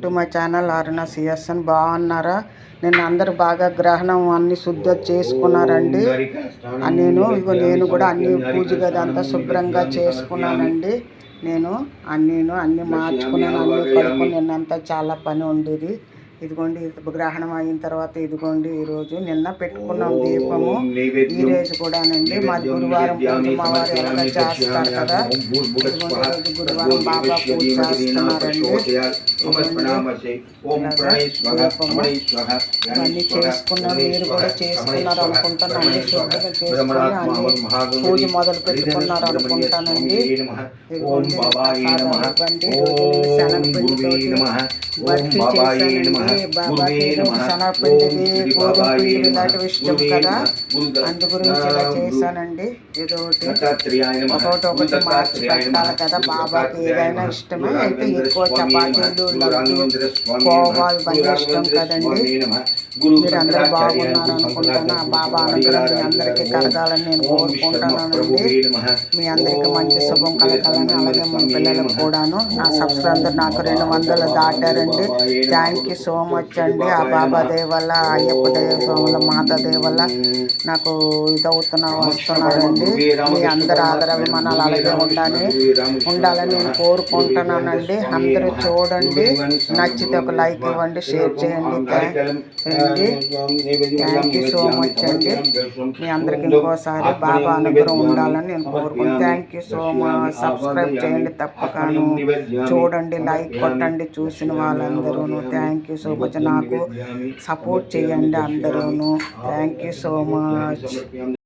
To my channel Aruna CSN. బాగున్నారా? నేను అందరు బాగా గ్రహణం అన్ని శుద్ధి చేసుకున్నారండి. నేను కూడా అన్ని పూజ గది అంతా శుభ్రంగా చేసుకున్నానండి. నేను అన్నీ మార్చుకున్నాను, అన్నీ కడుక్కుని. నిన్నంతా చాలా పని ఉండేది. ఇదిగోండి గ్రహణం అయిన తర్వాత ఇదిగోండి ఈరోజు నిన్న పెట్టుకున్నాం దీపము. ఈ రోజు కూడానండి మాది గురువారం పూజ, మా వారు ఎలాగ చేస్తారు కదా. ఇదిగోండి గురువారం బాబా పూజ చేస్తున్నారండి. అన్నీ చేసుకున్నాం, మీరు కూడా చేసుకున్నారు అనుకుంటాను. అన్ని శుభ్రంగా చేసుకుని అన్ని పూజ మొదలు పెట్టుకున్నారు అనుకుంటానండి. ఇదిగోండి శనగపిండితోటి బర్ఫీ చేశానండి. బాబాకి శనగపిండిది, గోధుమ పిండి ఇలాంటివి ఇష్టం కదా, అందు గురించి ఇలా చేశానండి. ఒకటి మార్చి పెట్టాలి కదా. బాబాకి ఏదైనా ఇష్టమే. అయితే ఎక్కువ చపాతీలు, లడ్డు, కోవాలు బాగా ఇష్టం కదండి. మీరు అందరూ బాగున్నారు అనుకుంటాను. ఆ బాబా అనుగ్రహం మీ అందరికీ కలగాలని నేను కోరుకుంటానండి. మీ అందరికీ మంచి శుభం కలగాలని, అలాగే మన పిల్లలకు కూడాను. నా సబ్స్క్రైబర్ నాకు 200 దాటారండి. థ్యాంక్ యూ సో మచ్ అండి. ఆ బాబా దయ వల్ల, అయ్యప్ప దయ వల్ల, మాత దయ వల్ల నాకు వస్తున్నారండి. మీ అందరి ఆదరాభిమానాలు అలాగే ఉండాలని నేను కోరుకుంటున్నానండి. అందరూ చూడండి, నచ్చితే ఒక లైక్ ఇవ్వండి, షేర్ చేయండి. థ్యాంక్ యూ సో మచ్ అండి. మీ అందరికి ఇంకోసారి బాబా అనుగ్రహం ఉండాలని నేను కోరుకుంటాను. Thank you so much. Subscribe చేయండి తప్పకను, చూడండి, లైక్ కొట్టండి చూసిన వాళ్ళందరూ. Thank you so much. నాకు సపోర్ట్ చేయండి అందరూ. Thank you so much.